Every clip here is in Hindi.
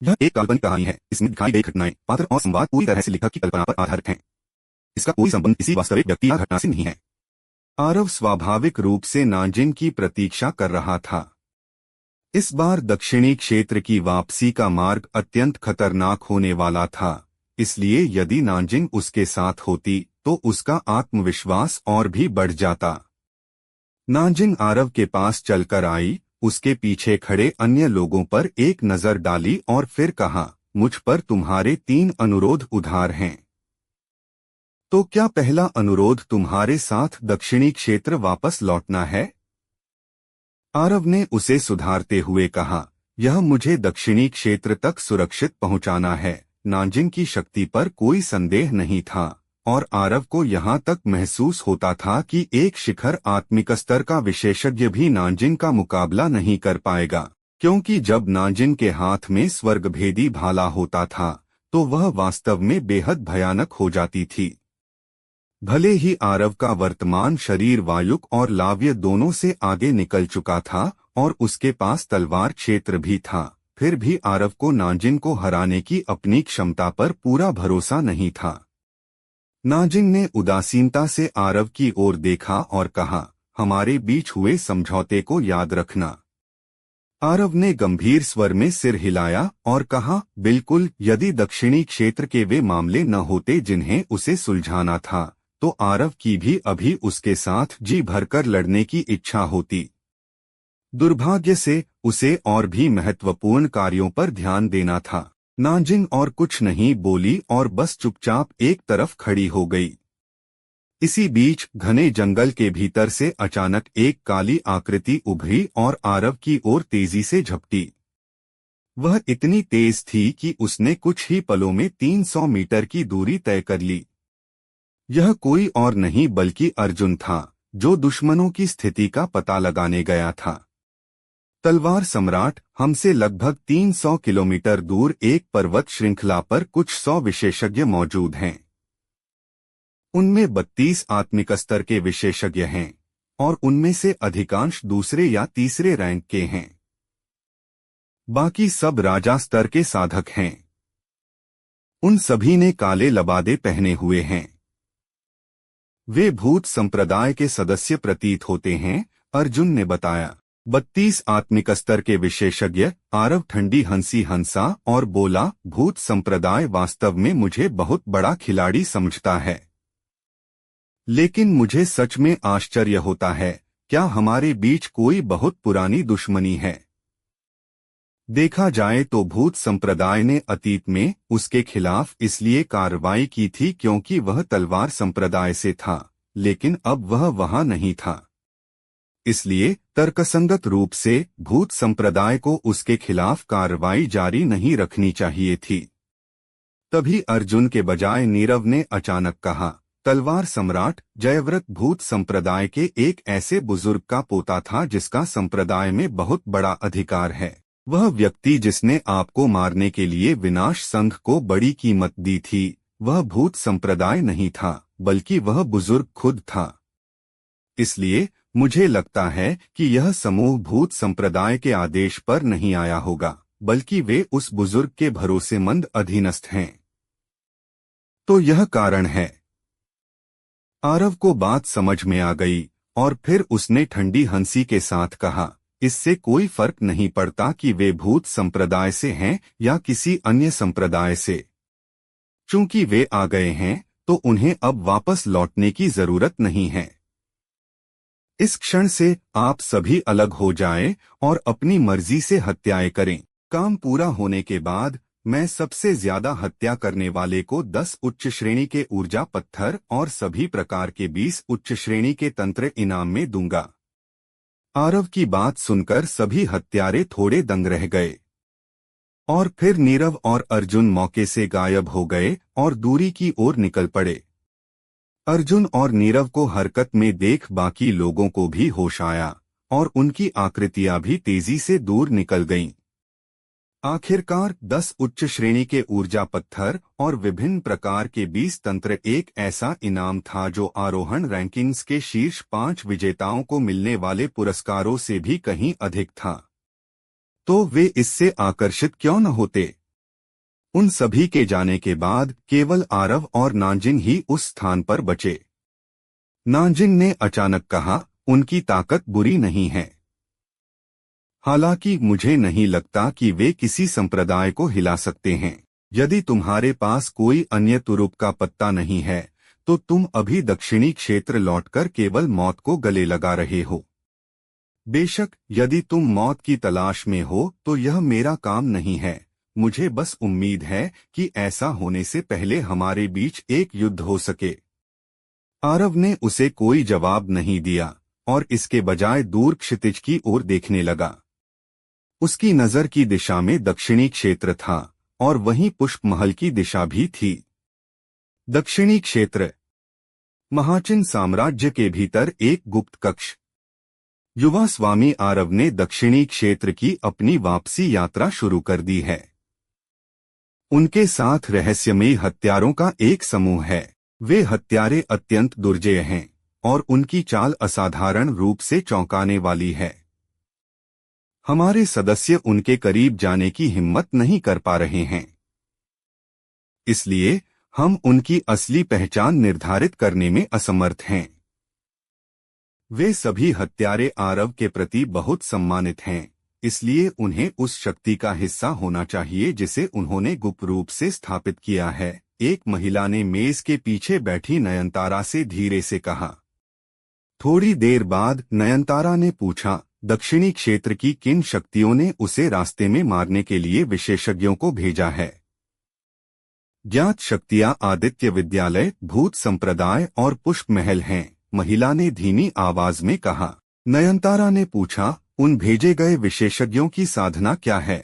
यह एक काल्पनिक कहानी है। इसमें दिखाई गई घटनाएं, पात्र और संवाद पूरी तरह से लेखक की कल्पना पर आधारित हैं। इसका कोई संबंध किसी वास्तविक व्यक्ति या घटना से नहीं है। आरव स्वाभाविक रूप से नाजिन की प्रतीक्षा कर रहा था। इस बार दक्षिणी क्षेत्र की वापसी का मार्ग अत्यंत खतरनाक होने वाला था, इसलिए यदि नाजिन उसके साथ होती तो उसका आत्मविश्वास और भी बढ़ जाता। नाजिन आरव के पास चलकर आई, उसके पीछे खड़े अन्य लोगों पर एक नजर डाली और फिर कहा, मुझ पर तुम्हारे 3 अनुरोध उधार हैं। तो क्या पहला अनुरोध तुम्हारे साथ दक्षिणी क्षेत्र वापस लौटना है? आरव ने उसे सुधारते हुए कहा, यह मुझे दक्षिणी क्षेत्र तक सुरक्षित पहुंचाना है। नाजिन की शक्ति पर कोई संदेह नहीं था और आरव को यहाँ तक महसूस होता था कि एक शिखर आत्मिक स्तर का विशेषज्ञ भी नाजिन का मुकाबला नहीं कर पाएगा, क्योंकि जब नाजिन के हाथ में स्वर्गभेदी भाला होता था तो वह वास्तव में बेहद भयानक हो जाती थी। भले ही आरव का वर्तमान शरीर वायुक और लाव्य दोनों से आगे निकल चुका था और उसके पास तलवार क्षेत्र भी था, फिर भी आरव को नाजिन को हराने की अपनी क्षमता पर पूरा भरोसा नहीं था। नाजिन ने उदासीनता से आरव की ओर देखा और कहा, हमारे बीच हुए समझौते को याद रखना। आरव ने गंभीर स्वर में सिर हिलाया और कहा, बिल्कुल। यदि दक्षिणी क्षेत्र के वे मामले न होते जिन्हें उसे सुलझाना था, तो आरव की भी अभी उसके साथ जी भरकर लड़ने की इच्छा होती। दुर्भाग्य से उसे और भी महत्वपूर्ण कार्यों पर ध्यान देना था। नाजिन और कुछ नहीं बोली और बस चुपचाप एक तरफ खड़ी हो गई। इसी बीच घने जंगल के भीतर से अचानक एक काली आकृति उभरी और आरव की ओर तेजी से झपटी। वह इतनी तेज थी कि उसने कुछ ही पलों में 300 मीटर की दूरी तय कर ली। यह कोई और नहीं बल्कि अर्जुन था, जो दुश्मनों की स्थिति का पता लगाने गया था। तलवार सम्राट, हमसे लगभग 300 किलोमीटर दूर एक पर्वत श्रृंखला पर कुछ 100 विशेषज्ञ मौजूद हैं। उनमें 32 आत्मिक स्तर के विशेषज्ञ हैं और उनमें से अधिकांश दूसरे या तीसरे रैंक के हैं। बाकी सब राजा स्तर के साधक हैं। उन सभी ने काले लबादे पहने हुए हैं। वे भूत संप्रदाय के सदस्य प्रतीत होते हैं, अर्जुन ने बताया। 32 आत्मिक स्तर के विशेषज्ञ। आरव ठंडी हंसी हंसा और बोला, भूत संप्रदाय वास्तव में मुझे बहुत बड़ा खिलाड़ी समझता है, लेकिन मुझे सच में आश्चर्य होता है, क्या हमारे बीच कोई बहुत पुरानी दुश्मनी है? देखा जाए तो भूत संप्रदाय ने अतीत में उसके खिलाफ इसलिए कार्रवाई की थी क्योंकि वह तलवार संप्रदाय से था, लेकिन अब वह वहां नहीं था। इसलिए तर्कसंगत रूप से भूत संप्रदाय को उसके खिलाफ कार्रवाई जारी नहीं रखनी चाहिए थी। तभी अर्जुन के बजाय नीरव ने अचानक कहा, तलवार सम्राट, जयव्रत भूत संप्रदाय के एक ऐसे बुजुर्ग का पोता था जिसका संप्रदाय में बहुत बड़ा अधिकार है। वह व्यक्ति जिसने आपको मारने के लिए विनाश संघ को बड़ी कीमत दी थी, वह भूत संप्रदाय नहीं था, बल्कि वह बुजुर्ग खुद था। इसलिए मुझे लगता है कि यह समूह भूत संप्रदाय के आदेश पर नहीं आया होगा, बल्कि वे उस बुजुर्ग के भरोसेमंद अधीनस्थ हैं। तो यह कारण है। आरव को बात समझ में आ गई और फिर उसने ठंडी हंसी के साथ कहा, इससे कोई फर्क नहीं पड़ता कि वे भूत संप्रदाय से हैं या किसी अन्य संप्रदाय से। चूंकि वे आ गए हैं तो उन्हें अब वापस लौटने की जरूरत नहीं है। इस क्षण से आप सभी अलग हो जाएं और अपनी मर्जी से हत्याएं करें। काम पूरा होने के बाद मैं सबसे ज्यादा हत्या करने वाले को 10 उच्च श्रेणी के ऊर्जा पत्थर और सभी प्रकार के 20 उच्च श्रेणी के तंत्र इनाम में दूंगा। आरव की बात सुनकर सभी हत्यारे थोड़े दंग रह गए और फिर नीरव और अर्जुन मौके से गायब हो गए और दूरी की ओर निकल पड़े। अर्जुन और नीरव को हरकत में देख बाकी लोगों को भी होश आया और उनकी आकृतियां भी तेजी से दूर निकल गईं। आखिरकार 10 उच्च श्रेणी के ऊर्जा पत्थर और विभिन्न प्रकार के 20 तंत्र एक ऐसा इनाम था जो आरोहण रैंकिंग्स के शीर्ष 5 विजेताओं को मिलने वाले पुरस्कारों से भी कहीं अधिक था। तो वे इससे आकर्षित क्यों न होते? उन सभी के जाने के बाद केवल आरव और नांजिन ही उस स्थान पर बचे। नांजिन ने अचानक कहा, उनकी ताकत बुरी नहीं है। हालांकि मुझे नहीं लगता कि वे किसी संप्रदाय को हिला सकते हैं। यदि तुम्हारे पास कोई अन्य तुरुप का पत्ता नहीं है तो तुम अभी दक्षिणी क्षेत्र लौटकर केवल मौत को गले लगा रहे हो। बेशक यदि तुम मौत की तलाश में हो तो यह मेरा काम नहीं है। मुझे बस उम्मीद है कि ऐसा होने से पहले हमारे बीच एक युद्ध हो सके। आरव ने उसे कोई जवाब नहीं दिया और इसके बजाय दूर क्षितिज की ओर देखने लगा। उसकी नजर की दिशा में दक्षिणी क्षेत्र था और वहीं पुष्प महल की दिशा भी थी। दक्षिणी क्षेत्र महाचिन साम्राज्य के भीतर एक गुप्त कक्ष। युवा स्वामी आरव ने दक्षिणी क्षेत्र की अपनी वापसी यात्रा शुरू कर दी है। उनके साथ रहस्यमयी हत्यारों का एक समूह है। वे हत्यारे अत्यंत दुर्जेय हैं और उनकी चाल असाधारण रूप से चौंकाने वाली है। हमारे सदस्य उनके करीब जाने की हिम्मत नहीं कर पा रहे हैं, इसलिए हम उनकी असली पहचान निर्धारित करने में असमर्थ हैं। वे सभी हत्यारे आरव के प्रति बहुत सम्मानित हैं, इसलिए उन्हें उस शक्ति का हिस्सा होना चाहिए जिसे उन्होंने गुप्त रूप से स्थापित किया है। एक महिला ने मेज के पीछे बैठी नयनतारा से धीरे से कहा। थोड़ी देर बाद नयनतारा ने पूछा, दक्षिणी क्षेत्र की किन शक्तियों ने उसे रास्ते में मारने के लिए विशेषज्ञों को भेजा है? ज्ञात शक्तियां आदित्य विद्यालय, भूत संप्रदाय और पुष्प महल हैं, महिला ने धीमी आवाज में कहा। नयनतारा ने पूछा, उन भेजे गए विशेषज्ञों की साधना क्या है?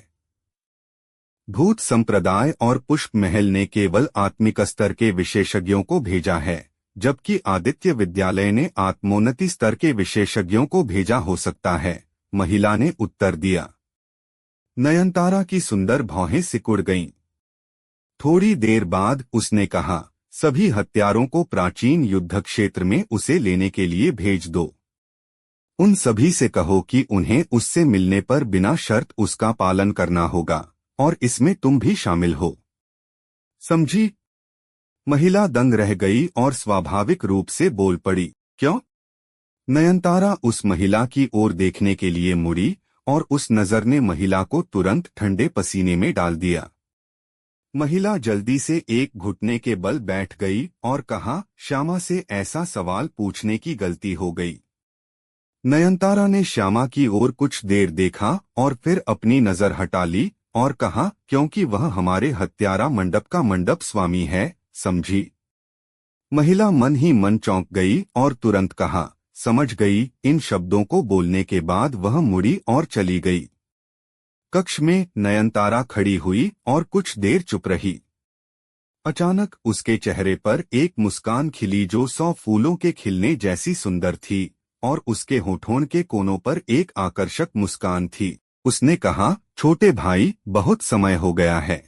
भूत संप्रदाय और पुष्प महल ने केवल आत्मिक स्तर के विशेषज्ञों को भेजा है, जबकि आदित्य विद्यालय ने आत्मोन्नति स्तर के विशेषज्ञों को भेजा हो सकता है, महिला ने उत्तर दिया। नयनतारा की सुंदर भौहें सिकुड़ गईं। थोड़ी देर बाद उसने कहा, सभी हत्यारों को प्राचीन युद्ध क्षेत्र में उसे लेने के लिए भेज दो। उन सभी से कहो कि उन्हें उससे मिलने पर बिना शर्त उसका पालन करना होगा और इसमें तुम भी शामिल हो। समझी? महिला दंग रह गई और स्वाभाविक रूप से बोल पड़ी, क्यों? नयनतारा उस महिला की ओर देखने के लिए मुड़ी और उस नजर ने महिला को तुरंत ठंडे पसीने में डाल दिया। महिला जल्दी से एक घुटने के बल बैठ गई और कहा, श्यामा से ऐसा सवाल पूछने की गलती हो गई। नयनतारा ने श्यामा की ओर कुछ देर देखा और फिर अपनी नजर हटा ली और कहा, क्योंकि वह हमारे हत्यारा मंडप का मंडप स्वामी है, समझी? महिला मन ही मन चौंक गई और तुरंत कहा, समझ गई। इन शब्दों को बोलने के बाद वह मुड़ी और चली गई। कक्ष में नयनतारा खड़ी हुई और कुछ देर चुप रही। अचानक उसके चेहरे पर एक मुस्कान खिली जो 100 फूलों के खिलने जैसी सुंदर थी और उसके होठों के कोनों पर एक आकर्षक मुस्कान थी। उसने कहा, छोटे भाई, बहुत समय हो गया है।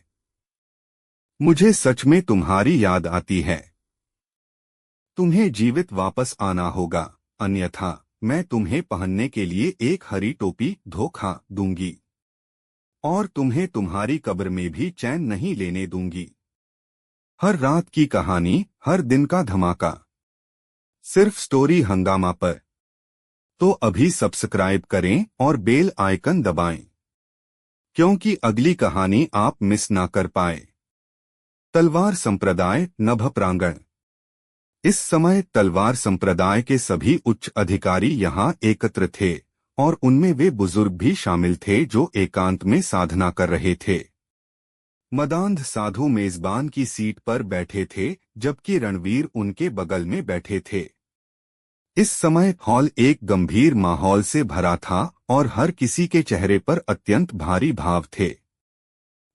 मुझे सच में तुम्हारी याद आती है। तुम्हें जीवित वापस आना होगा, अन्यथा मैं तुम्हें पहनने के लिए एक हरी टोपी धोखा दूंगी और तुम्हें तुम्हारी कब्र में भी चैन नहीं लेने दूंगी। हर रात की कहानी, हर दिन का धमाका, सिर्फ स्टोरी हंगामा पर। तो अभी सब्सक्राइब करें और बेल आइकन दबाएं, क्योंकि अगली कहानी आप मिस ना कर पाए। तलवार संप्रदाय नभ प्रांगण। इस समय तलवार संप्रदाय के सभी उच्च अधिकारी यहाँ एकत्र थे और उनमें वे बुजुर्ग भी शामिल थे जो एकांत में साधना कर रहे थे। मदांध साधु मेजबान की सीट पर बैठे थे जबकि रणवीर उनके बगल में बैठे थे। इस समय हॉल एक गंभीर माहौल से भरा था और हर किसी के चेहरे पर अत्यंत भारी भाव थे।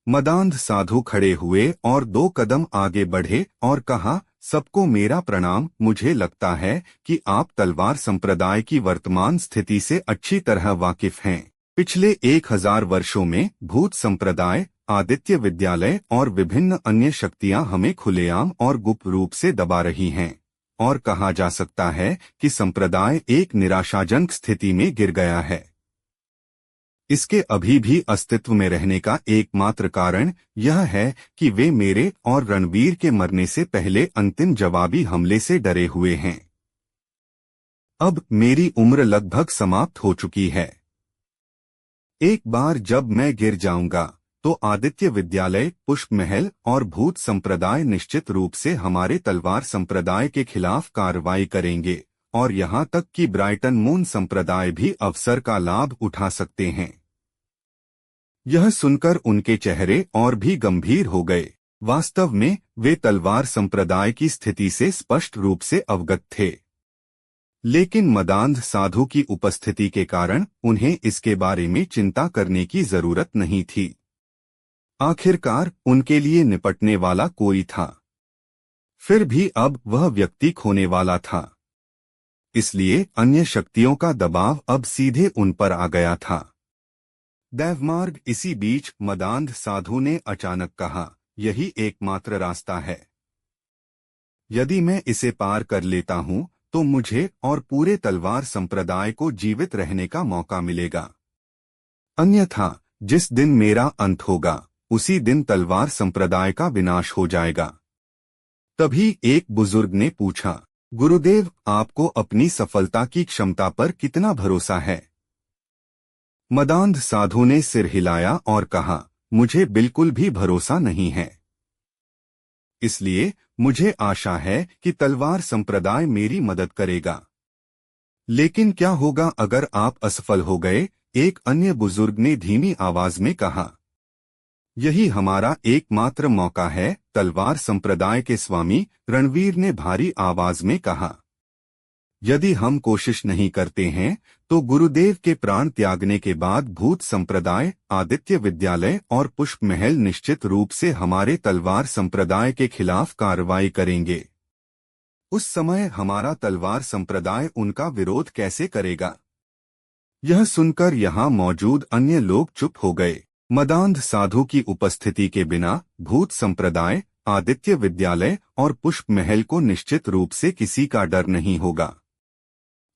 मदांध साधु खड़े हुए और 2 कदम आगे बढ़े और कहा, सबको मेरा प्रणाम। मुझे लगता है कि आप तलवार संप्रदाय की वर्तमान स्थिति से अच्छी तरह वाकिफ हैं। पिछले 1000 वर्षों में भूत संप्रदाय, आदित्य विद्यालय और विभिन्न अन्य शक्तियां हमें खुलेआम और गुप्त रूप से दबा रही हैं और कहा जा सकता है कि संप्रदाय एक निराशाजनक स्थिति में गिर गया है। इसके अभी भी अस्तित्व में रहने का एकमात्र कारण यह है कि वे मेरे और रणवीर के मरने से पहले अंतिम जवाबी हमले से डरे हुए हैं। अब मेरी उम्र लगभग समाप्त हो चुकी है। एक बार जब मैं गिर जाऊंगा तो आदित्य विद्यालय, पुष्प महल और भूत संप्रदाय निश्चित रूप से हमारे तलवार संप्रदाय के खिलाफ कार्रवाई करेंगे और यहाँ तक कि ब्राइटन मून संप्रदाय भी अवसर का लाभ उठा सकते हैं। यह सुनकर उनके चेहरे और भी गंभीर हो गए। वास्तव में वे तलवार संप्रदाय की स्थिति से स्पष्ट रूप से अवगत थे, लेकिन मदांध साधु की उपस्थिति के कारण उन्हें इसके बारे में चिंता करने की जरूरत नहीं थी। आखिरकार उनके लिए निपटने वाला कोई था। फिर भी अब वह व्यक्ति खोने वाला था, इसलिए अन्य शक्तियों का दबाव अब सीधे उन पर आ गया था। दैवमार्ग। इसी बीच मदांध साधु ने अचानक कहा, यही एकमात्र रास्ता है। यदि मैं इसे पार कर लेता हूं तो मुझे और पूरे तलवार संप्रदाय को जीवित रहने का मौका मिलेगा। अन्यथा जिस दिन मेरा अंत होगा उसी दिन तलवार संप्रदाय का विनाश हो जाएगा। तभी एक बुजुर्ग ने पूछा, गुरुदेव, आपको अपनी सफलता की क्षमता पर कितना भरोसा है? मदांध साधु ने सिर हिलाया और कहा, मुझे बिल्कुल भी भरोसा नहीं है। इसलिए मुझे आशा है कि तलवार संप्रदाय मेरी मदद करेगा। लेकिन क्या होगा अगर आप असफल हो गए? एक अन्य बुजुर्ग ने धीमी आवाज में कहा। यही हमारा एकमात्र मौका है, तलवार संप्रदाय के स्वामी रणवीर ने भारी आवाज में कहा। यदि हम कोशिश नहीं करते हैं तो गुरुदेव के प्राण त्यागने के बाद भूत संप्रदाय, आदित्य विद्यालय और पुष्प महल निश्चित रूप से हमारे तलवार संप्रदाय के खिलाफ कार्रवाई करेंगे। उस समय हमारा तलवार संप्रदाय उनका विरोध कैसे करेगा? यह सुनकर यहाँ मौजूद अन्य लोग चुप हो गए। मदांध साधु की उपस्थिति के बिना भूत संप्रदाय, आदित्य विद्यालय और पुष्प महल को निश्चित रूप से किसी का डर नहीं होगा।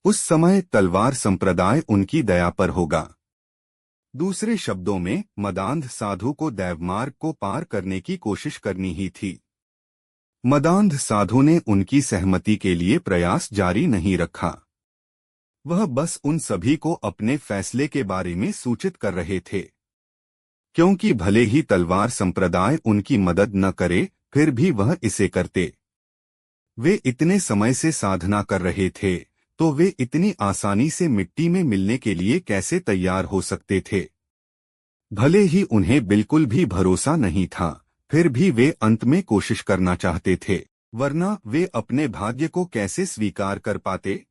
उस समय तलवार संप्रदाय उनकी दया पर होगा। दूसरे शब्दों में, मदांध साधु को दैवमार्ग को पार करने की कोशिश करनी ही थी। मदांध साधु ने उनकी सहमति के लिए प्रयास जारी नहीं रखा। वह बस उन सभी को अपने फैसले के बारे में सूचित कर रहे थे, क्योंकि भले ही तलवार संप्रदाय उनकी मदद न करे, फिर भी वह इसे करते। वे इतने समय से साधना कर रहे थे, तो वे इतनी आसानी से मिट्टी में मिलने के लिए कैसे तैयार हो सकते थे? भले ही उन्हें बिल्कुल भी भरोसा नहीं था, फिर भी वे अंत में कोशिश करना चाहते थे, वरना वे अपने भाग्य को कैसे स्वीकार कर पाते?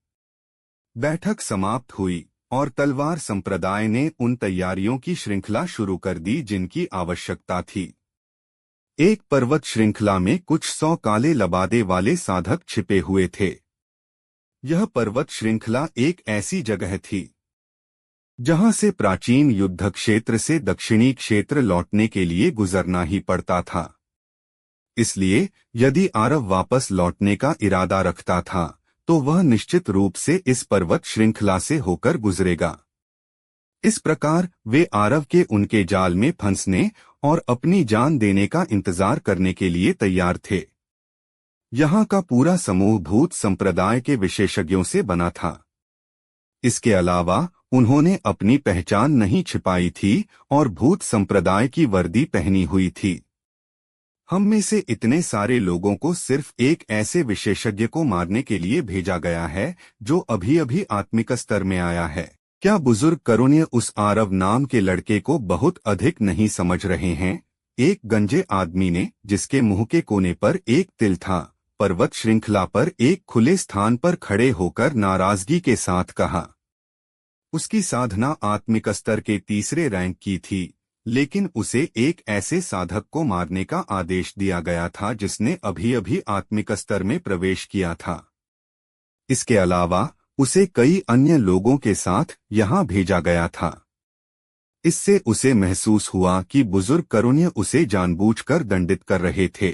बैठक समाप्त हुई और तलवार संप्रदाय ने उन तैयारियों की श्रृंखला शुरू कर दी जिनकी आवश्यकता थी। एक पर्वत श्रृंखला में कुछ 100 काले लबादे वाले साधक छिपे हुए थे। यह पर्वत श्रृंखला एक ऐसी जगह थी जहां से प्राचीन युद्ध क्षेत्र से दक्षिणी क्षेत्र लौटने के लिए गुजरना ही पड़ता था। इसलिए यदि आरव वापस लौटने का इरादा रखता था तो वह निश्चित रूप से इस पर्वत श्रृंखला से होकर गुजरेगा। इस प्रकार वे आरव के उनके जाल में फंसने और अपनी जान देने का इंतजार करने के लिए तैयार थे। यहाँ का पूरा समूह भूत संप्रदाय के विशेषज्ञों से बना था। इसके अलावा उन्होंने अपनी पहचान नहीं छिपाई थी और भूत संप्रदाय की वर्दी पहनी हुई थी। हम में से इतने सारे लोगों को सिर्फ एक ऐसे विशेषज्ञ को मारने के लिए भेजा गया है जो अभी अभी आत्मिक स्तर में आया है। क्या बुजुर्ग करुण्य उस आरव नाम के लड़के को बहुत अधिक नहीं समझ रहे हैं? एक गंजे आदमी ने, जिसके मुंह के कोने पर एक तिल था, पर्वत श्रृंखला पर एक खुले स्थान पर खड़े होकर नाराजगी के साथ कहा। उसकी साधना आत्मिक स्तर के तीसरे रैंक की थी, लेकिन उसे एक ऐसे साधक को मारने का आदेश दिया गया था जिसने अभी अभी आत्मिक स्तर में प्रवेश किया था। इसके अलावा उसे कई अन्य लोगों के साथ यहाँ भेजा गया था। इससे उसे महसूस हुआ कि बुजुर्ग करुण्य उसे जानबूझकर दंडित कर रहे थे।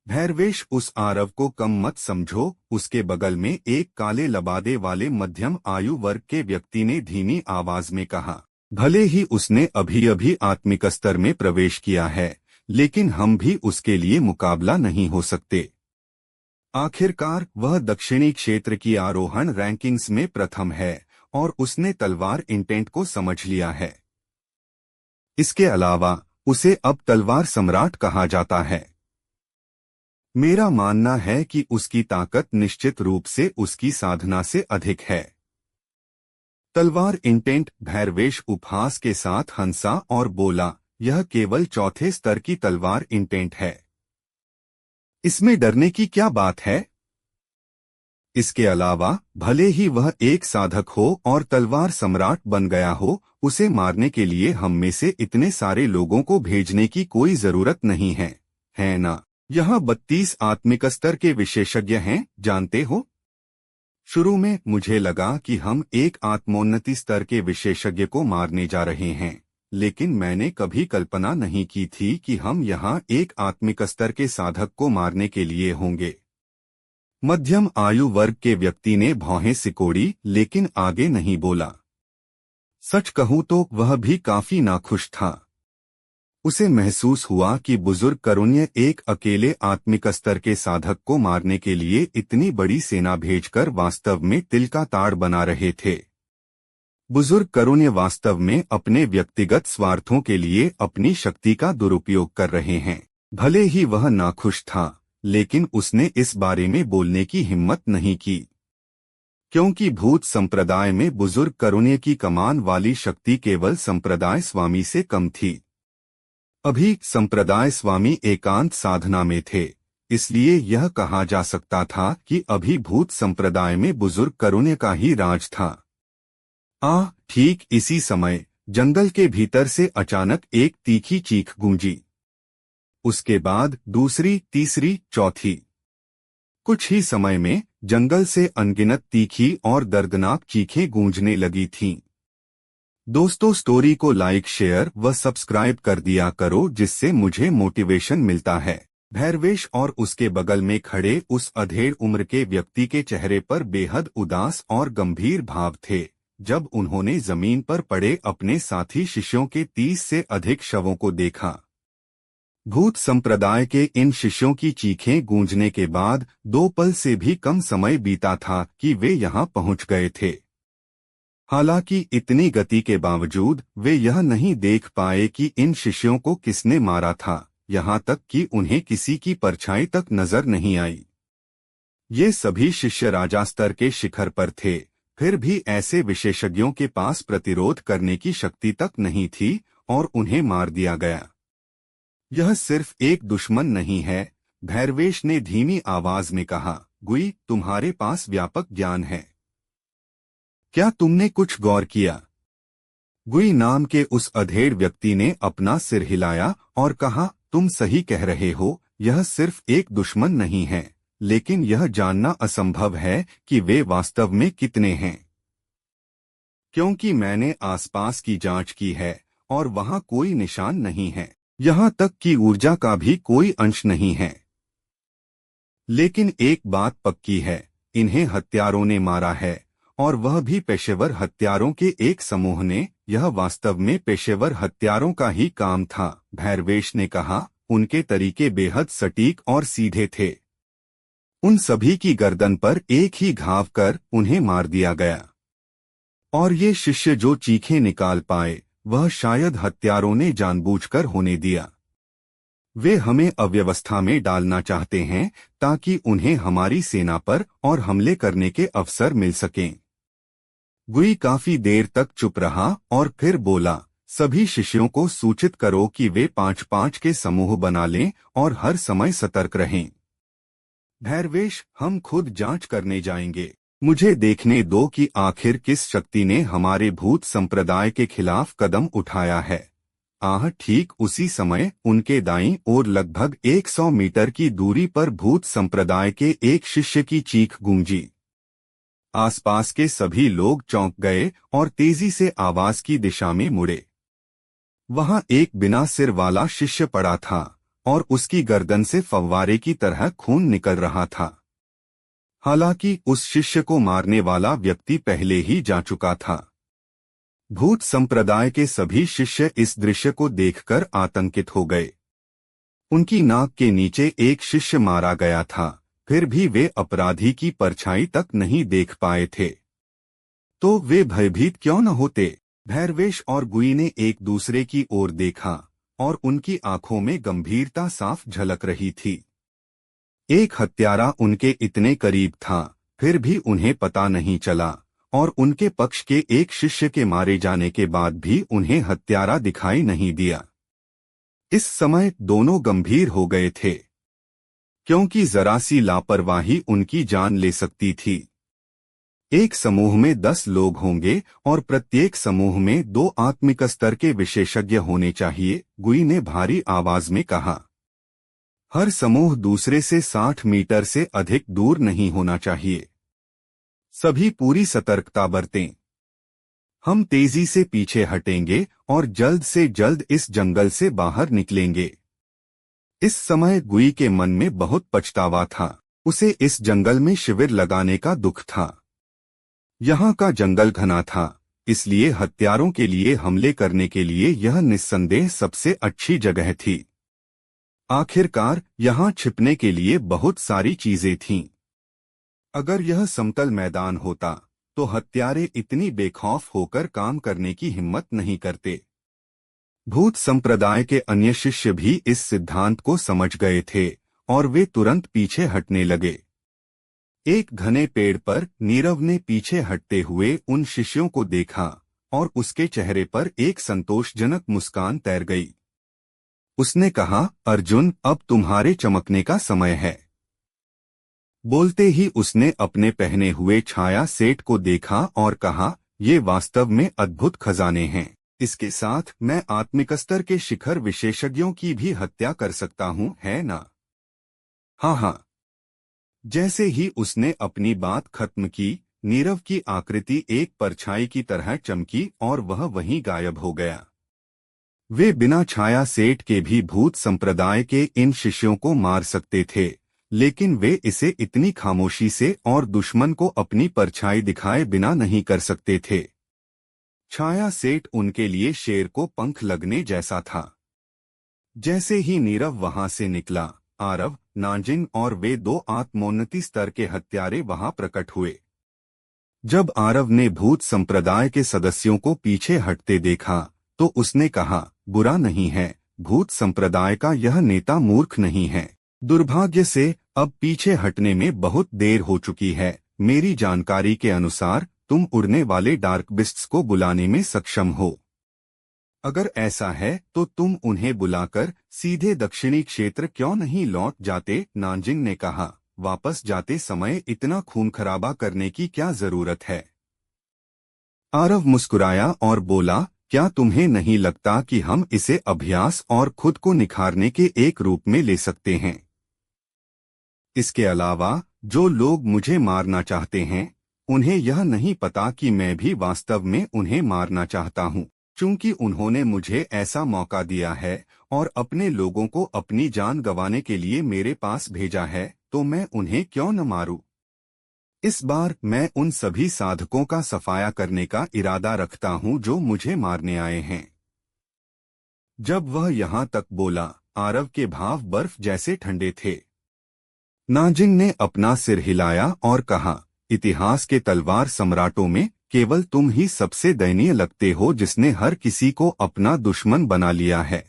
भैरवेश, उस आरव को कम मत समझो। उसके बगल में एक काले लबादे वाले मध्यम आयु वर्ग के व्यक्ति ने धीमी आवाज में कहा। भले ही उसने अभी अभी आत्मिक स्तर में प्रवेश किया है, लेकिन हम भी उसके लिए मुकाबला नहीं हो सकते। आखिरकार वह दक्षिणी क्षेत्र की आरोहण रैंकिंग्स में प्रथम है और उसने तलवार इंटेंट को समझ लिया है। इसके अलावा उसे अब तलवार सम्राट कहा जाता है। मेरा मानना है कि उसकी ताकत निश्चित रूप से उसकी साधना से अधिक है। तलवार इंटेंट भैरवेश उपहास के साथ हंसा और बोला, यह केवल चौथे स्तर की तलवार इंटेंट है। इसमें डरने की क्या बात है? इसके अलावा भले ही वह एक साधक हो और तलवार सम्राट बन गया हो, उसे मारने के लिए हम में से इतने सारे लोगों को भेजने की कोई जरूरत नहीं है ना? यहाँ 32 आत्मिक स्तर के विशेषज्ञ हैं, जानते हो। शुरू में मुझे लगा कि हम एक आत्मोन्नति स्तर के विशेषज्ञ को मारने जा रहे हैं, लेकिन मैंने कभी कल्पना नहीं की थी कि हम यहाँ एक आत्मिक स्तर के साधक को मारने के लिए होंगे। मध्यम आयु वर्ग के व्यक्ति ने भौहें सिकोड़ी, लेकिन आगे नहीं बोला। सच कहूं तो वह भी काफी नाखुश था। उसे महसूस हुआ कि बुजुर्ग करुण्य एक अकेले आत्मिक स्तर के साधक को मारने के लिए इतनी बड़ी सेना भेजकर वास्तव में तिल का ताड़ बना रहे थे। बुजुर्ग करुण्य वास्तव में अपने व्यक्तिगत स्वार्थों के लिए अपनी शक्ति का दुरुपयोग कर रहे हैं। भले ही वह नाखुश था, लेकिन उसने इस बारे में बोलने की हिम्मत नहीं की, क्योंकि भूत संप्रदाय में बुजुर्ग करुण्य की कमान वाली शक्ति केवल संप्रदाय स्वामी से कम थी। अभी संप्रदाय स्वामी एकांत साधना में थे, इसलिए यह कहा जा सकता था कि अभी भूत संप्रदाय में बुजुर्ग करुण्य का ही राज था। ठीक इसी समय जंगल के भीतर से अचानक एक तीखी चीख गूंजी। उसके बाद दूसरी, तीसरी, चौथी। कुछ ही समय में जंगल से अनगिनत तीखी और दर्दनाक चीखें गूंजने लगी थीं। दोस्तों, स्टोरी को लाइक, शेयर व सब्सक्राइब कर दिया करो, जिससे मुझे मोटिवेशन मिलता है। भैरवेश और उसके बगल में खड़े उस अधेड़ उम्र के व्यक्ति के चेहरे पर बेहद उदास और गंभीर भाव थे जब उन्होंने जमीन पर पड़े अपने साथी शिष्यों के 30 से अधिक शवों को देखा। भूत संप्रदाय के इन शिष्यों की चीखें गूंजने के बाद 2 पल से भी कम समय बीता था कि वे यहाँ पहुँच गए थे। हालांकि इतनी गति के बावजूद वे यह नहीं देख पाए कि इन शिष्यों को किसने मारा था, यहाँ तक कि उन्हें किसी की परछाई तक नजर नहीं आई। ये सभी शिष्य राजा स्तर के शिखर पर थे, फिर भी ऐसे विशेषज्ञों के पास प्रतिरोध करने की शक्ति तक नहीं थी और उन्हें मार दिया गया। यह सिर्फ एक दुश्मन नहीं है, भैरवेश ने धीमी आवाज में कहा। गुई, तुम्हारे पास व्यापक ज्ञान है, क्या तुमने कुछ गौर किया? गुई नाम के उस अधेड़ व्यक्ति ने अपना सिर हिलाया और कहा, तुम सही कह रहे हो, यह सिर्फ एक दुश्मन नहीं है, लेकिन यह जानना असंभव है कि वे वास्तव में कितने हैं। क्योंकि मैंने आसपास की जांच की है और वहां कोई निशान नहीं है, यहाँ तक कि ऊर्जा का भी कोई अंश नहीं है। लेकिन एक बात पक्की है, इन्हें हत्यारों ने मारा है, और वह भी पेशेवर हत्यारों के एक समूह ने। यह वास्तव में पेशेवर हत्यारों का ही काम था, भैरवेश ने कहा। उनके तरीके बेहद सटीक और सीधे थे। उन सभी की गर्दन पर एक ही घाव कर उन्हें मार दिया गया। और ये शिष्य जो चीखें निकाल पाए, वह शायद हत्यारों ने जानबूझकर होने दिया। वे हमें अव्यवस्था में डालना चाहते हैं ताकि उन्हें हमारी सेना पर और हमले करने के अवसर मिल सकें। गुई काफी देर तक चुप रहा और फिर बोला, सभी शिष्यों को सूचित करो कि वे 5-5 के समूह बना लें और हर समय सतर्क रहें। भैरवेश, हम खुद जांच करने जाएंगे। मुझे देखने दो कि आखिर किस शक्ति ने हमारे भूत संप्रदाय के खिलाफ कदम उठाया है। ठीक उसी समय उनके दाईं ओर लगभग 100 मीटर की दूरी पर भूत संप्रदाय के एक शिष्य की चीख गूंजी। आसपास के सभी लोग चौंक गए और तेजी से आवाज की दिशा में मुड़े। वहां एक बिना सिर वाला शिष्य पड़ा था और उसकी गर्दन से फव्वारे की तरह खून निकल रहा था। हालांकि उस शिष्य को मारने वाला व्यक्ति पहले ही जा चुका था। भूत संप्रदाय के सभी शिष्य इस दृश्य को देखकर आतंकित हो गए। उनकी नाक के नीचे एक शिष्य मारा गया था, फिर भी वे अपराधी की परछाई तक नहीं देख पाए थे। तो वे भयभीत क्यों न होते? भैरवेश और गुई ने एक दूसरे की ओर देखा और उनकी आंखों में गंभीरता साफ झलक रही थी। एक हत्यारा उनके इतने करीब था, फिर भी उन्हें पता नहीं चला, और उनके पक्ष के एक शिष्य के मारे जाने के बाद भी उन्हें हत्यारा दिखाई नहीं दिया। इस समय दोनों गंभीर हो गए थे, क्योंकि जरा सी लापरवाही उनकी जान ले सकती थी। एक समूह में 10 लोग होंगे और प्रत्येक समूह में 2 आत्मिक स्तर के विशेषज्ञ होने चाहिए, गुई ने भारी आवाज में कहा। हर समूह दूसरे से 60 मीटर से अधिक दूर नहीं होना चाहिए। सभी पूरी सतर्कता बरतें। हम तेजी से पीछे हटेंगे और जल्द से जल्द इस जंगल से बाहर निकलेंगे। इस समय गुई के मन में बहुत पछतावा था। उसे इस जंगल में शिविर लगाने का दुख था। यहाँ का जंगल घना था, इसलिए हत्यारों के लिए हमले करने के लिए यह निस्संदेह सबसे अच्छी जगह थी। आखिरकार यहाँ छिपने के लिए बहुत सारी चीजें थीं। अगर यह समतल मैदान होता तो हत्यारे इतनी बेखौफ होकर काम करने की हिम्मत नहीं करते। भूत संप्रदाय के अन्य शिष्य भी इस सिद्धांत को समझ गए थे और वे तुरंत पीछे हटने लगे। एक घने पेड़ पर नीरव ने पीछे हटते हुए उन शिष्यों को देखा और उसके चेहरे पर एक संतोषजनक मुस्कान तैर गई। उसने कहा, अर्जुन, अब तुम्हारे चमकने का समय है। बोलते ही उसने अपने पहने हुए छाया सेट को देखा और कहा, ये वास्तव में अद्भुत खजाने हैं। इसके साथ मैं आत्मिक स्तर के शिखर विशेषज्ञों की भी हत्या कर सकता हूँ, है ना? हाँ हाँ। जैसे ही उसने अपनी बात खत्म की, नीरव की आकृति एक परछाई की तरह चमकी और वह वहीं गायब हो गया। वे बिना छाया सेट के भी भूत संप्रदाय के इन शिष्यों को मार सकते थे, लेकिन वे इसे इतनी खामोशी से और दुश्मन को अपनी परछाई दिखाए बिना नहीं कर सकते थे। छाया सेट उनके लिए शेर को पंख लगने जैसा था। जैसे ही नीरव वहां से निकला, आरव, नाजिन और वे 2 आत्मोन्नति स्तर के हत्यारे वहां प्रकट हुए। जब आरव ने भूत संप्रदाय के सदस्यों को पीछे हटते देखा तो उसने कहा, बुरा नहीं है, भूत संप्रदाय का यह नेता मूर्ख नहीं है। दुर्भाग्य से अब पीछे हटने में बहुत देर हो चुकी है। मेरी जानकारी के अनुसार तुम उड़ने वाले डार्क बिस्ट्स को बुलाने में सक्षम हो। अगर ऐसा है तो तुम उन्हें बुलाकर सीधे दक्षिणी क्षेत्र क्यों नहीं लौट जाते? नानजिंग ने कहा, वापस जाते समय इतना खून खराबा करने की क्या जरूरत है? आरव मुस्कुराया और बोला, क्या तुम्हें नहीं लगता कि हम इसे अभ्यास और खुद को निखारने के एक रूप में ले सकते हैं? इसके अलावा जो लोग मुझे मारना चाहते हैं, उन्हें यह नहीं पता कि मैं भी वास्तव में उन्हें मारना चाहता हूँ। चूंकि उन्होंने मुझे ऐसा मौका दिया है और अपने लोगों को अपनी जान गंवाने के लिए मेरे पास भेजा है, तो मैं उन्हें क्यों न मारूं? इस बार मैं उन सभी साधकों का सफाया करने का इरादा रखता हूं जो मुझे मारने आए हैं। जब वह यहां तक बोला, आरव के भाव बर्फ जैसे ठंडे थे। नाजिंग ने अपना सिर हिलाया और कहा, इतिहास के तलवार सम्राटों में केवल तुम ही सबसे दयनीय लगते हो जिसने हर किसी को अपना दुश्मन बना लिया है।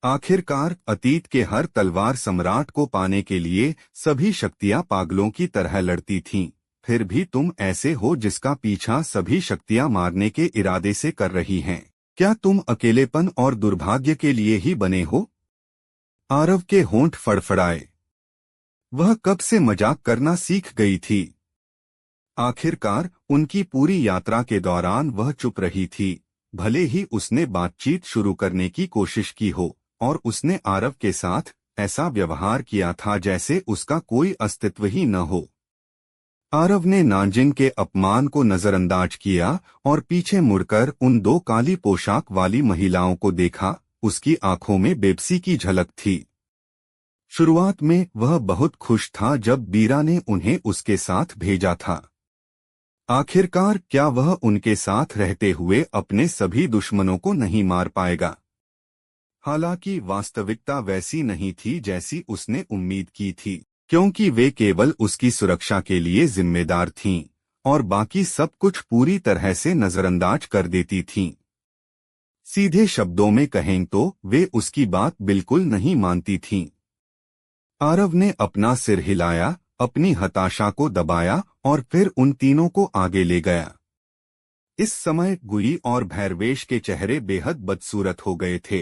आखिरकार अतीत के हर तलवार सम्राट को पाने के लिए सभी शक्तियां पागलों की तरह लड़ती थीं, फिर भी तुम ऐसे हो जिसका पीछा सभी शक्तियां मारने के इरादे से कर रही हैं। क्या तुम अकेलेपन और दुर्भाग्य के लिए ही बने हो? आरव के होंठ फड़फड़ाए। वह कब से मजाक करना सीख गई थी। आखिरकार उनकी पूरी यात्रा के दौरान वह चुप रही थी, भले ही उसने बातचीत शुरू करने की कोशिश की हो, और उसने आरव के साथ ऐसा व्यवहार किया था जैसे उसका कोई अस्तित्व ही न हो। आरव ने नाजिंग के अपमान को नजरअंदाज किया और पीछे मुड़कर उन 2 काली पोशाक वाली महिलाओं को देखा। उसकी आंखों में बेबसी की झलक थी। शुरुआत में वह बहुत खुश था जब बीरा ने उन्हें उसके साथ भेजा था। आखिरकार क्या वह उनके साथ रहते हुए अपने सभी दुश्मनों को नहीं मार पाएगा? हालांकि वास्तविकता वैसी नहीं थी जैसी उसने उम्मीद की थी, क्योंकि वे केवल उसकी सुरक्षा के लिए जिम्मेदार थीं और बाकी सब कुछ पूरी तरह से नजरअंदाज कर देती थीं। सीधे शब्दों में कहें तो वे उसकी बात बिल्कुल नहीं मानती थीं। आरव ने अपना सिर हिलाया, अपनी हताशा को दबाया और फिर उन तीनों को आगे ले गया। इस समय गुई और भैरवेश के चेहरे बेहद बदसूरत हो गए थे,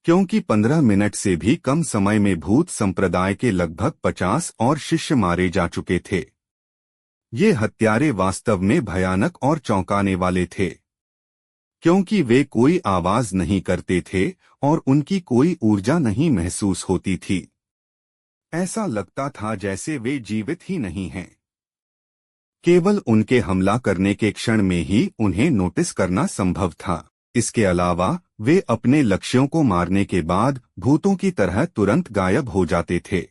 क्योंकि 15 मिनट से भी कम समय में भूत संप्रदाय के लगभग 50 और शिष्य मारे जा चुके थे। ये हत्यारे वास्तव में भयानक और चौंकाने वाले थे, क्योंकि वे कोई आवाज नहीं करते थे और उनकी कोई ऊर्जा नहीं महसूस होती थी। ऐसा लगता था जैसे वे जीवित ही नहीं हैं। केवल उनके हमला करने के क्षण में ही उन्हें नोटिस करना संभव था। इसके अलावा वे अपने लक्ष्यों को मारने के बाद भूतों की तरह तुरंत गायब हो जाते थे।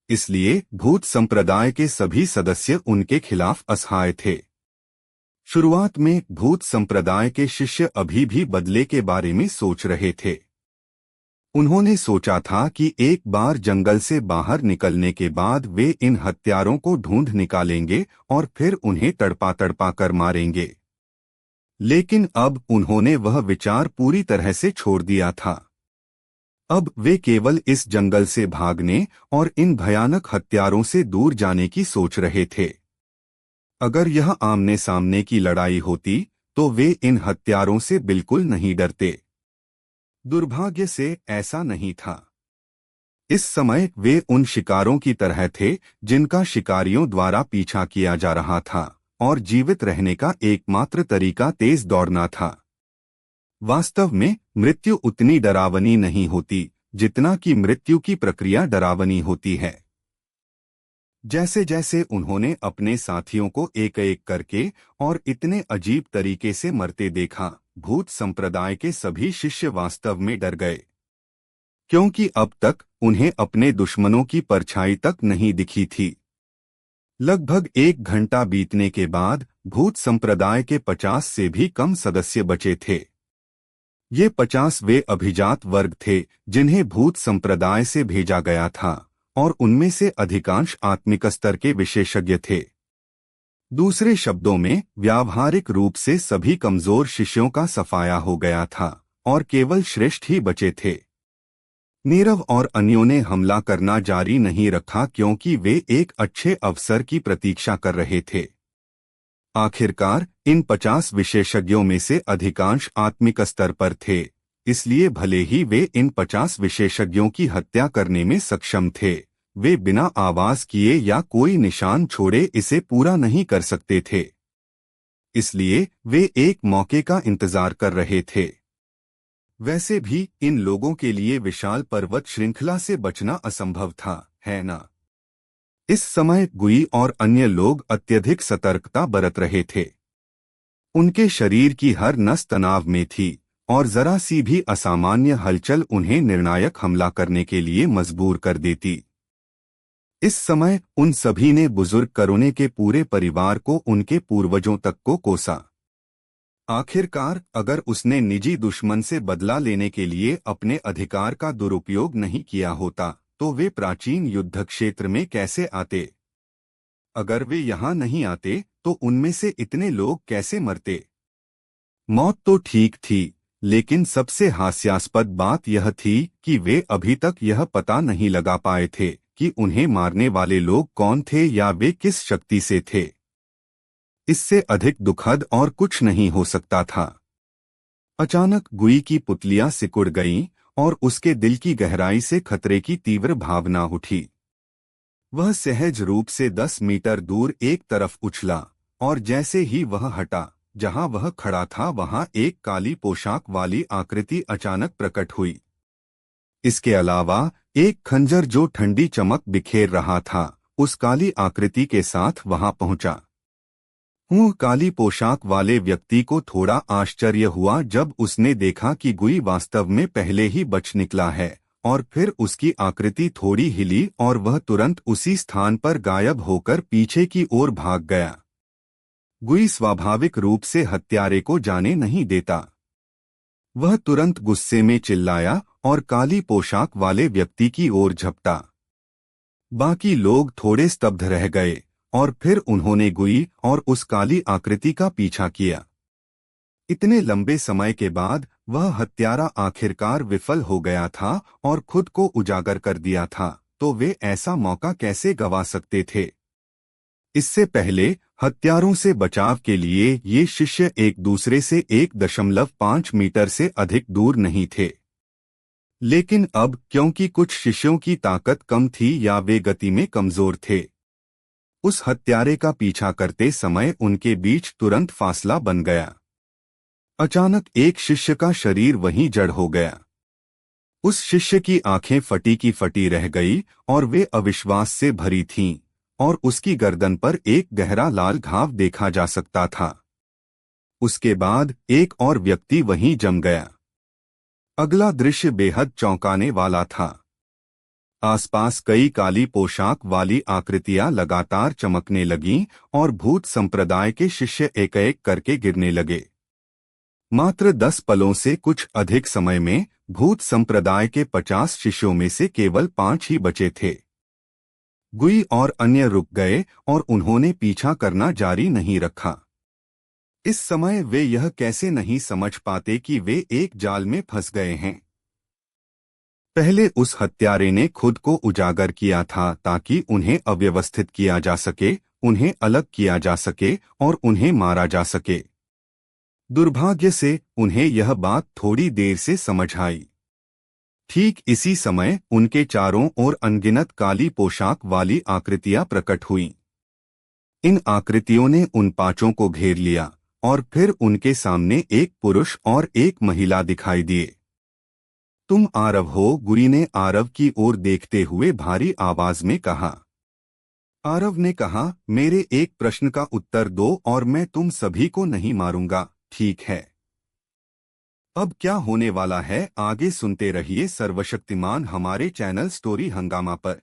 इसलिए भूत संप्रदाय के सभी सदस्य उनके खिलाफ असहाय थे। शुरुआत में भूत संप्रदाय के शिष्य अभी भी बदले के बारे में सोच रहे थे। उन्होंने सोचा था कि एक बार जंगल से बाहर निकलने के बाद वे इन हत्यारों को ढूंढ निकालेंगे और फिर उन्हें तड़पा तड़पा कर मारेंगे। लेकिन अब उन्होंने वह विचार पूरी तरह से छोड़ दिया था। अब वे केवल इस जंगल से भागने और इन भयानक हत्यारों से दूर जाने की सोच रहे थे। अगर यह आमने सामने की लड़ाई होती तो वे इन हत्यारों से बिल्कुल नहीं डरते। दुर्भाग्य से ऐसा नहीं था। इस समय वे उन शिकारों की तरह थे जिनका शिकारियों द्वारा पीछा किया जा रहा था और जीवित रहने का एकमात्र तरीका तेज दौड़ना था। वास्तव में मृत्यु उतनी डरावनी नहीं होती जितना कि मृत्यु की प्रक्रिया डरावनी होती है। जैसे जैसे उन्होंने अपने साथियों को एक एक करके और इतने अजीब तरीके से मरते देखा, भूत संप्रदाय के सभी शिष्य वास्तव में डर गए, क्योंकि अब तक उन्हें अपने दुश्मनों की परछाई तक नहीं दिखी थी। लगभग 1 घंटा बीतने के बाद भूत संप्रदाय के 50 से भी कम सदस्य बचे थे। ये 50 वे अभिजात वर्ग थे जिन्हें भूत संप्रदाय से भेजा गया था और उनमें से अधिकांश आत्मिक स्तर के विशेषज्ञ थे। दूसरे शब्दों में व्यावहारिक रूप से सभी कमजोर शिष्यों का सफाया हो गया था और केवल श्रेष्ठ ही बचे थे। नीरव और अन्यों ने हमला करना जारी नहीं रखा क्योंकि वे एक अच्छे अवसर की प्रतीक्षा कर रहे थे। आखिरकार इन 50 विशेषज्ञों में से अधिकांश आत्मिक स्तर पर थे, इसलिए भले ही वे इन 50 विशेषज्ञों की हत्या करने में सक्षम थे, वे बिना आवाज किए या कोई निशान छोड़े इसे पूरा नहीं कर सकते थे। इसलिए वे एक मौके का इंतजार कर रहे थे। वैसे भी इन लोगों के लिए विशाल पर्वत श्रृंखला से बचना असंभव था, है ना? इस समय गुई और अन्य लोग अत्यधिक सतर्कता बरत रहे थे। उनके शरीर की हर नस तनाव में थी और जरा सी भी असामान्य हलचल उन्हें निर्णायक हमला करने के लिए मजबूर कर देती। इस समय उन सभी ने बुजुर्ग करोने के पूरे परिवार को उनके पूर्वजों तक को कोसा। आखिरकार अगर उसने निजी दुश्मन से बदला लेने के लिए अपने अधिकार का दुरुपयोग नहीं किया होता तो वे प्राचीन युद्ध क्षेत्र में कैसे आते? अगर वे यहाँ नहीं आते तो उनमें से इतने लोग कैसे मरते? मौत तो ठीक थी, लेकिन सबसे हास्यास्पद बात यह थी कि वे अभी तक यह पता नहीं लगा पाए थे कि उन्हें मारने वाले लोग कौन थे या वे किस शक्ति से थे। इससे अधिक दुखद और कुछ नहीं हो सकता था। अचानक गुई की पुतलियां सिकुड़ गईं और उसके दिल की गहराई से खतरे की तीव्र भावना उठी। वह सहज रूप से 10 मीटर दूर एक तरफ उछला और जैसे ही वह हटा, जहां वह खड़ा था वहां एक काली पोशाक वाली आकृति अचानक प्रकट हुई। इसके अलावा एक खंजर जो ठंडी चमक बिखेर रहा था, उस काली आकृति के साथ वहां पहुंचा। काली पोशाक वाले व्यक्ति को थोड़ा आश्चर्य हुआ जब उसने देखा कि गुई वास्तव में पहले ही बच निकला है, और फिर उसकी आकृति थोड़ी हिली और वह तुरंत उसी स्थान पर गायब होकर पीछे की ओर भाग गया। गुई स्वाभाविक रूप से हत्यारे को जाने नहीं देता। वह तुरंत गुस्से में चिल्लाया और काली पोशाक वाले व्यक्ति की ओर झपटा। बाकी लोग थोड़े स्तब्ध रह गए और फिर उन्होंने गुई और उस काली आकृति का पीछा किया। इतने लंबे समय के बाद वह हत्यारा आखिरकार विफल हो गया था और खुद को उजागर कर दिया था, तो वे ऐसा मौका कैसे गंवा सकते थे। इससे पहले हत्यारों से बचाव के लिए ये शिष्य एक दूसरे से 1.5 मीटर से अधिक दूर नहीं थे। लेकिन अब क्योंकि कुछ शिष्यों की ताकत कम थी या वे गति में कमजोर थे, उस हत्यारे का पीछा करते समय उनके बीच तुरंत फासला बन गया। अचानक एक शिष्य का शरीर वहीं जड़ हो गया। उस शिष्य की आंखें फटी की फटी रह गई और वे अविश्वास से भरी थीं और उसकी गर्दन पर एक गहरा लाल घाव देखा जा सकता था। उसके बाद एक और व्यक्ति वहीं जम गया। अगला दृश्य बेहद चौंकाने वाला था। आसपास कई काली पोशाक वाली आकृतियां लगातार चमकने लगीं और भूत संप्रदाय के शिष्य एक-एक करके गिरने लगे। मात्र 10 पलों से कुछ अधिक समय में भूत संप्रदाय के 50 शिष्यों में से केवल 5 ही बचे थे। गुई और अन्य रुक गए और उन्होंने पीछा करना जारी नहीं रखा। इस समय वे यह कैसे नहीं समझ पाते कि वे एक जाल में फंस गए हैं। पहले उस हत्यारे ने खुद को उजागर किया था ताकि उन्हें अव्यवस्थित किया जा सके, उन्हें अलग किया जा सके और उन्हें मारा जा सके। दुर्भाग्य से उन्हें यह बात थोड़ी देर से समझ आई। ठीक इसी समय उनके चारों ओर अनगिनत काली पोशाक वाली आकृतियां प्रकट हुईं। इन आकृतियों ने उन पांचों को घेर लिया और फिर उनके सामने एक पुरुष और एक महिला दिखाई दिए। तुम आरव हो, गुई ने आरव की ओर देखते हुए भारी आवाज में कहा। आरव ने कहा, मेरे एक प्रश्न का उत्तर दो और मैं तुम सभी को नहीं मारूंगा, ठीक है? अब क्या होने वाला है आगे सुनते रहिए सर्वशक्तिमान हमारे चैनल स्टोरी हंगामा पर।